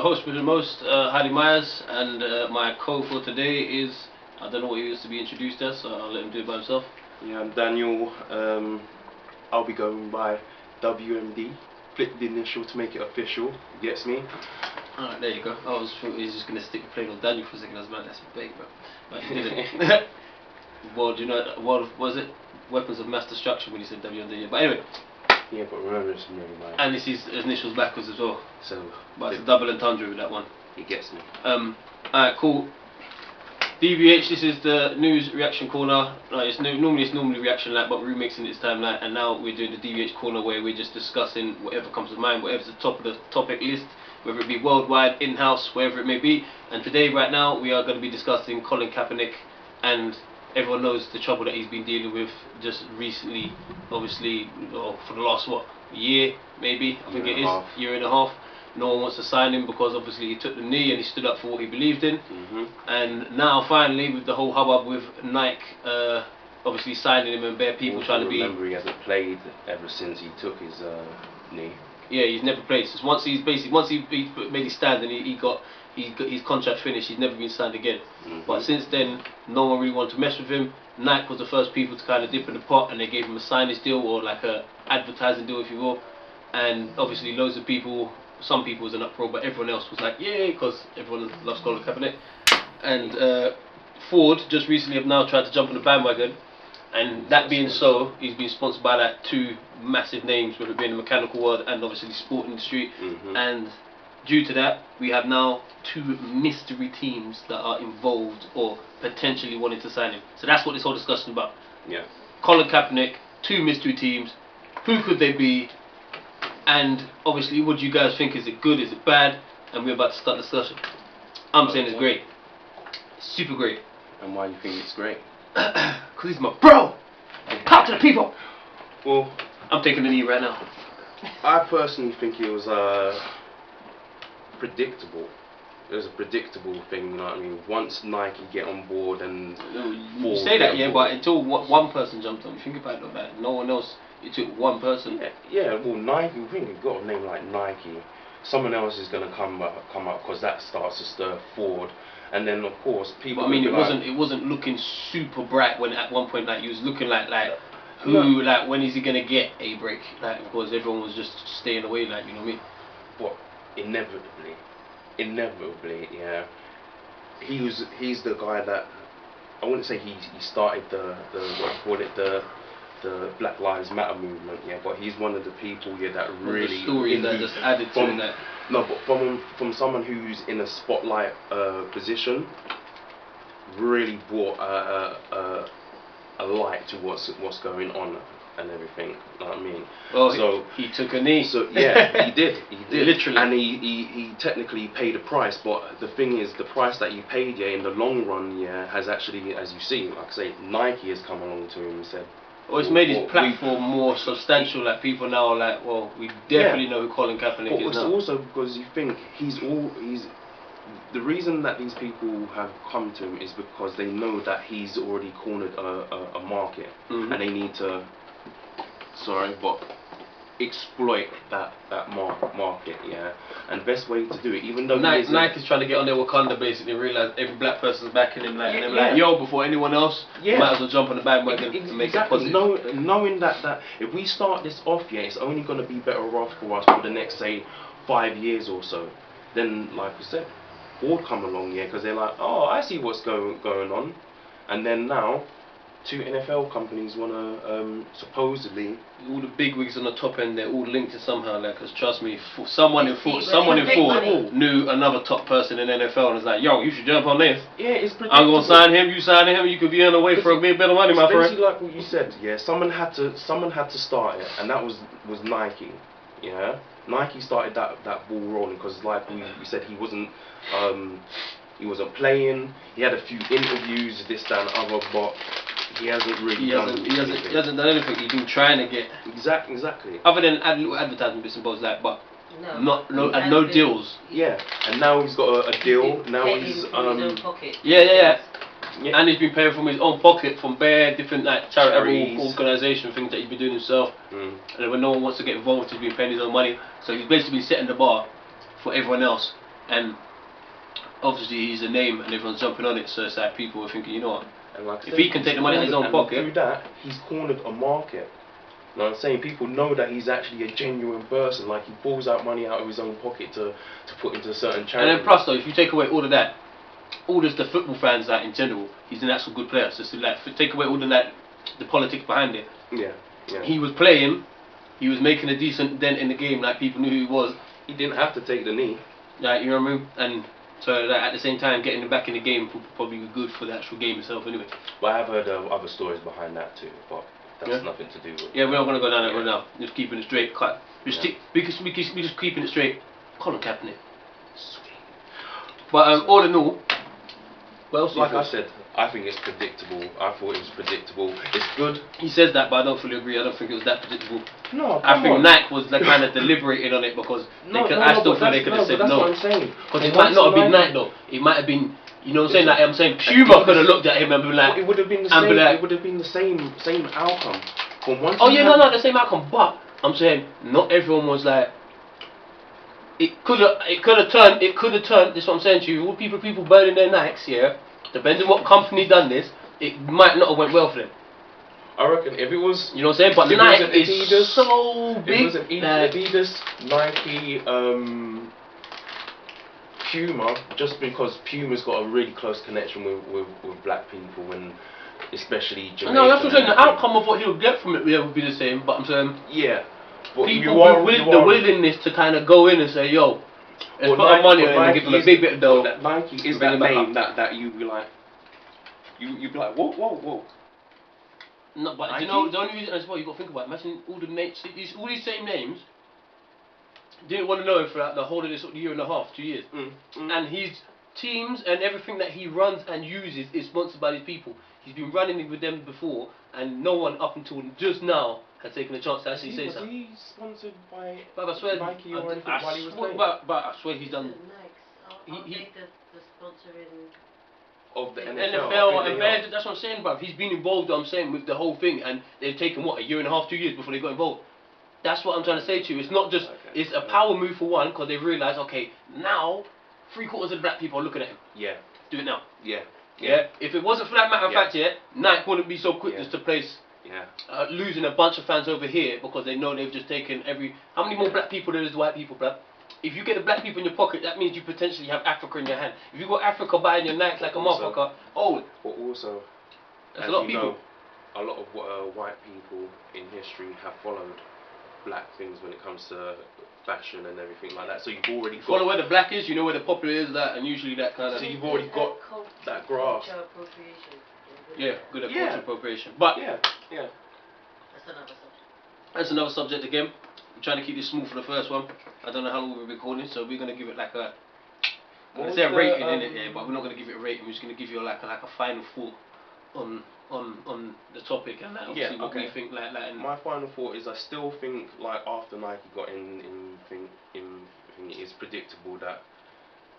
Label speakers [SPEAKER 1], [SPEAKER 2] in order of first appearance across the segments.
[SPEAKER 1] host with the most, Hadi Myers, and my co for today is, I don't know what he used to be introduced as, so I'll let him do it by himself.
[SPEAKER 2] Yeah, I'm Daniel. I'll be going by WMD. Flip the initial to make it official. Gets me?
[SPEAKER 1] Alright, there you go. I was thinking he's just going to stick with plain old Daniel for a second. I was like, that's big, bro. But he didn't. Well, do you know, what was it? Weapons of Mass Destruction when he said WMD. But anyway.
[SPEAKER 2] Yeah, but remember it's really mine.
[SPEAKER 1] And it's his initials backwards as well.
[SPEAKER 2] So,
[SPEAKER 1] but it's a double entendre with that one.
[SPEAKER 2] He gets me.
[SPEAKER 1] Alright, cool. DVH, this is the news reaction corner. Normally it's reaction like, but we're remixing it this time like, and now we're doing the DVH corner where we're just discussing whatever comes to mind, whatever's the top of the topic list, whether it be worldwide, in-house, wherever it may be. And today, right now, we are going to be discussing Colin Kaepernick, and everyone knows the trouble that he's been dealing with just recently, obviously, for the last, year, maybe, I think it is, year and a half. No one wants to sign him because obviously he took the knee and he stood up for what he believed in. And now finally, with the whole hubbub with Nike obviously signing him and bare people trying to be...
[SPEAKER 2] Remember, he hasn't played ever since he took his knee.
[SPEAKER 1] Yeah, he's never played. So once he made his stand and he got his contract finished, he's never been signed again. But since then, no one really wanted to mess with him. Nike was the first people to kind of dip in the pot, and they gave him a signage deal, or like a advertising deal, if you will. And obviously loads of people, some people was an uproar, but everyone else was like, yay, because everyone loves Colin Kaepernick. And Ford just recently have now tried to jump on the bandwagon, and that being so, he's been sponsored by like two massive names, whether it be in the mechanical world and obviously the sport industry. And due to that, we have now two mystery teams that are involved or potentially wanting to sign him. So that's what this whole discussion is about.
[SPEAKER 2] Yeah.
[SPEAKER 1] Colin Kaepernick, two mystery teams. Who could they be? And obviously, what do you guys think? Is it good? Is it bad? And we're about to start the discussion. I'm saying it's great. Super great.
[SPEAKER 2] And why do you think it's great?
[SPEAKER 1] Because he's my bro! Talk to the people!
[SPEAKER 2] Well,
[SPEAKER 1] I'm taking the knee right now.
[SPEAKER 2] I personally think it was predictable. It was a predictable thing, you know what I mean? Once Nike get on board and...
[SPEAKER 1] You say that, yeah, but until one person jumped on, you think about it like that. No one else, it took one person.
[SPEAKER 2] Yeah, well, Nike, I think you've got a name like Nike. Someone else is going to come up because that starts to stir forward. And then, of course, people...
[SPEAKER 1] But I mean, it wasn't looking super bright when at one point, like, he was looking like when is he going to get a break? Like, because everyone was just staying away, like, you know what I mean?
[SPEAKER 2] What? Inevitably, yeah. He's the guy that, I wouldn't say he started the Black Lives Matter movement, yeah, but he's one of the people, yeah, that really...
[SPEAKER 1] The stories that just added to that.
[SPEAKER 2] No, but from someone who's in a spotlight position, really brought a light to what's going on and everything, you know what I mean?
[SPEAKER 1] Well,
[SPEAKER 2] so
[SPEAKER 1] he took a knee.
[SPEAKER 2] So yeah, he did.
[SPEAKER 1] Literally.
[SPEAKER 2] And he technically paid a price, but the thing is, the price that he paid, yeah, in the long run, yeah, has actually, as you see, like I say, Nike has come along to him and said,
[SPEAKER 1] well, it's made his platform more substantial. Like, people now are like, well, we definitely know who Colin Kaepernick is now.
[SPEAKER 2] But it's also because you think the reason that these people have come to him is because they know that he's already cornered a market, and they need to, exploit that market, yeah. And the best way to do it, even though
[SPEAKER 1] Nike's trying to get on their Wakanda basically, and realize every black person's backing him, like, and they're like, yo, before anyone else, might as well jump on the bandwagon and make it positive.
[SPEAKER 2] Knowing that if we start this off, yeah, it's only going to be better off for us for the next, say, 5 years or so. Then, like I said, Ford come along, yeah, because they're like, oh, I see what's going on, and then now 2 NFL companies want to supposedly...
[SPEAKER 1] All the big wigs on the top end, they're all linked to somehow, like, because trust me, someone in Ford knew another top person in NFL and was like, yo, you should jump on this.
[SPEAKER 2] Yeah, it's predictable.
[SPEAKER 1] I'm going to sign him, you sign him, you could be on the way for a bit better money, my friend.
[SPEAKER 2] Basically like what you said, yeah, someone had to start it, and that was Nike, yeah. Nike started that ball rolling because, like we said, he wasn't playing. He had a few interviews, this, that, and other, but he hasn't really done anything.
[SPEAKER 1] He hasn't done anything. He's been trying to get
[SPEAKER 2] exactly.
[SPEAKER 1] Other than little advertisement bits and bobs, like, but no deals.
[SPEAKER 2] Yeah, and now he's got a deal. Now he's
[SPEAKER 3] his own pocket.
[SPEAKER 1] Yeah. And he's been paying from his own pocket from bare different like charitable organisation things that he's been doing himself. And when no one wants to get involved, he's been paying his own money. So he's basically setting the bar for everyone else. and obviously he's a name and everyone's jumping on it. So it's like people are thinking, you know what?
[SPEAKER 2] And like I
[SPEAKER 1] If
[SPEAKER 2] said,
[SPEAKER 1] he can take the money out of his own pocket,
[SPEAKER 2] through that he's cornered a market. You know what I'm saying? People know that he's actually a genuine person. Like he pulls out money out of his own pocket to put into certain charities.
[SPEAKER 1] and then plus though, if you take away all of that, all just the football fans that in general, he's an actual good player. So it's like take away all of that, the politics behind it.
[SPEAKER 2] Yeah.
[SPEAKER 1] He was playing, he was making a decent dent in the game. Like people knew who he was.
[SPEAKER 2] He didn't have to take the knee.
[SPEAKER 1] Like, you know what I mean? And so like, at the same time, getting him back in the game would probably be good for the actual game itself anyway.
[SPEAKER 2] But I have heard other stories behind that too. But that's nothing to do with.
[SPEAKER 1] Yeah, we're not gonna go down that road now. Just keeping it straight. We just keeping it straight. Colin Kaepernick. But all in all, what else?
[SPEAKER 2] Like I said, I think it's predictable. I thought it was predictable. It's good.
[SPEAKER 1] He says that, but I don't fully agree. I don't think it was that predictable.
[SPEAKER 2] No,
[SPEAKER 1] I think Nike was like kind of deliberating on it because I still feel they could have said
[SPEAKER 2] that's
[SPEAKER 1] no.
[SPEAKER 2] What I'm saying.
[SPEAKER 1] Because it might not have been Nike though. It might have been, you know what I'm saying? Like I'm saying, Puma could have looked at him and been like,
[SPEAKER 2] it would have been the same. It would have been the same outcome. From one.
[SPEAKER 1] Oh yeah, no, the same outcome. But I'm saying not everyone was like. It could have turned. This is what I'm saying to you. All people burning their Nikes, yeah. Depending on what company done this, it might not have went well for them.
[SPEAKER 2] I reckon if it was,
[SPEAKER 1] you know what I'm saying, but Nike is so big.
[SPEAKER 2] If it was an Adidas, Nike, Puma, just because Puma's got a really close connection with black people and especially Jamaica.
[SPEAKER 1] No, that's what I'm saying. The outcome of what he'll get from it would be the same. But I'm saying,
[SPEAKER 2] yeah. But
[SPEAKER 1] people with the willingness to kind of go in and say, yo, let's put our money on it and give them a big bit of dough.
[SPEAKER 2] Nike is that name that you be like, you be like, whoa.
[SPEAKER 1] No, but you know, the only reason as well, you got to think about it. Imagine all these same names didn't want to know him for like the whole of this year and a half, 2 years. And his teams and everything that he runs and uses is sponsored by these people. He's been running with them before, and no one up until just now has taken a chance to actually say something.
[SPEAKER 2] Was he sponsored by
[SPEAKER 1] Nike
[SPEAKER 2] or anything while he was playing?
[SPEAKER 1] But I swear he's done.
[SPEAKER 3] He the sponsoring
[SPEAKER 2] of the
[SPEAKER 1] NFL and that's what I'm saying, bruv. He's been involved, I'm saying, with the whole thing, and they've taken what, a year and a half, 2 years before they got involved. That's what I'm trying to say to you. It's not just it's a power move for one, because they realise, okay, now 3/4 of the black people are looking at him.
[SPEAKER 2] Yeah.
[SPEAKER 1] Do it now.
[SPEAKER 2] Yeah.
[SPEAKER 1] If it wasn't for that matter of fact, Nike wouldn't be so quick just to place. Losing a bunch of fans over here because they know they've just taken how many more black people there is white people, bruv? If you get the black people in your pocket, that means you potentially have Africa in your hand. If you got Africa buying your Nikes like a motherfucker,
[SPEAKER 2] but also,
[SPEAKER 1] there's a lot of people.
[SPEAKER 2] A lot of white people in history have followed black things when it comes to fashion and everything like that. So you've already got
[SPEAKER 1] follow where the black is, you know where the popular is, that, and usually that kind of.
[SPEAKER 2] So you've already got that grasp.
[SPEAKER 1] Yeah, good at cultural appropriation. But
[SPEAKER 3] That's another subject.
[SPEAKER 1] That's another subject again. I'm trying to keep this smooth for the first one. I don't know how long we've been recording, so we're gonna give it like a. I'm gonna say a rating in it, but we're not gonna give it a rating. We're just gonna give you like a final thought on the topic and that. Obviously, what we think like.
[SPEAKER 2] My final thought is I still think like after Nike got in it's predictable that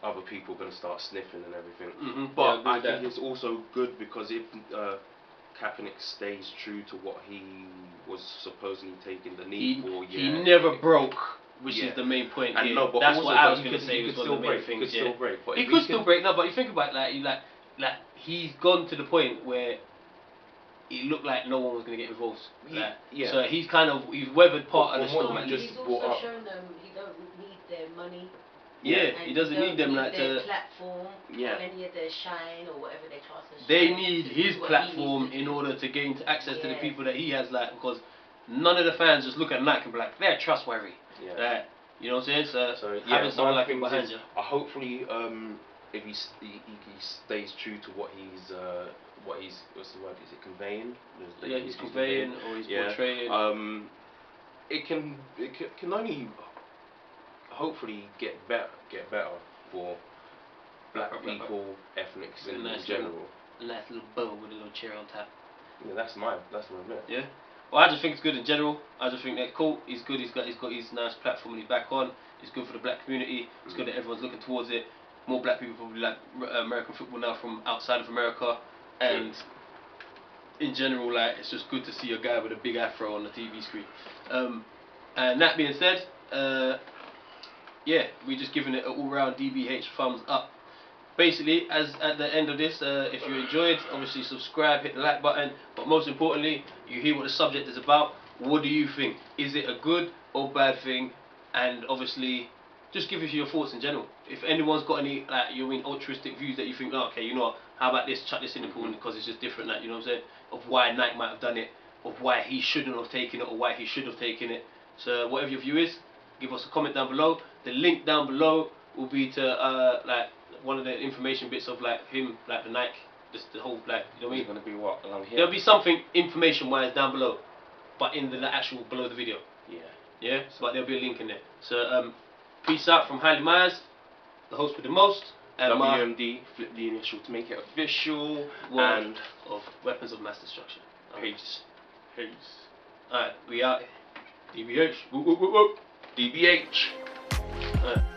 [SPEAKER 2] other people are going to start sniffing and everything. But I think it's also good because if Kaepernick stays true to what he was supposedly taking the knee for,
[SPEAKER 1] he never broke, which is the main point here.
[SPEAKER 2] No, but
[SPEAKER 1] that's
[SPEAKER 2] also,
[SPEAKER 1] what I was going to say was one of the main things.
[SPEAKER 2] He could still break.
[SPEAKER 1] He could still break. No, but you think about it, like he's gone to the point where it looked like no one was going to get involved. So he's weathered part of the storm.
[SPEAKER 3] He's also shown them he don't need their money.
[SPEAKER 1] He doesn't need them like
[SPEAKER 3] their platform, or any of their shine or whatever they class as.
[SPEAKER 1] They need his platform in order to gain access to the people that he has, because none of the fans just look at Nike and be like, they're trustworthy. You know what I'm saying? So having someone like him behind you.
[SPEAKER 2] Hopefully, if he stays true to what he's what's the word? Is it conveying?
[SPEAKER 1] He's conveying or he's portraying.
[SPEAKER 2] It can only hopefully get better for black people, ethnics in general.
[SPEAKER 1] Nice little bow with a little cherry on top.
[SPEAKER 2] Yeah, that's my bit.
[SPEAKER 1] Yeah. Well, I just think it's good in general. I just think that cool. He's good. He's got his nice platform and he's back on. It's good for the black community. It's good that everyone's looking towards it. More black people probably like American football now from outside of America, and in general, like it's just good to see a guy with a big afro on the TV screen. And that being said, yeah, we're just giving it an all-round DBH thumbs up. Basically, as at the end of this, if you enjoyed, obviously subscribe, hit the like button, but most importantly, you hear what the subject is about. What do you think? Is it a good or bad thing? And obviously, just give us your thoughts in general. If anyone's got any, like, you mean, altruistic views that you think, oh, okay, you know what, how about this, chuck this in the pool because it's just different, like, you know what I'm saying, of why Nike might have done it, of why he shouldn't have taken it, or why he should have taken it. So whatever your view is, give us a comment down below. The link down below will be to, like, one of the information bits of, like, him, like, the Nike, just the whole, like, you know what I mean?
[SPEAKER 2] It's going to be what, along here?
[SPEAKER 1] There'll be something information-wise down below, but in the actual below the video.
[SPEAKER 2] Yeah.
[SPEAKER 1] Yeah, but there'll be a link in there. So, peace out from Highly Myers, the host with the most, and
[SPEAKER 2] WMD, flip the initial to make it official,
[SPEAKER 1] and of Weapons of Mass Destruction.
[SPEAKER 2] Peace. Peace.
[SPEAKER 1] Alright, we out. DBH. Woo, woo, woo, woo.
[SPEAKER 2] DBH.
[SPEAKER 1] Alright.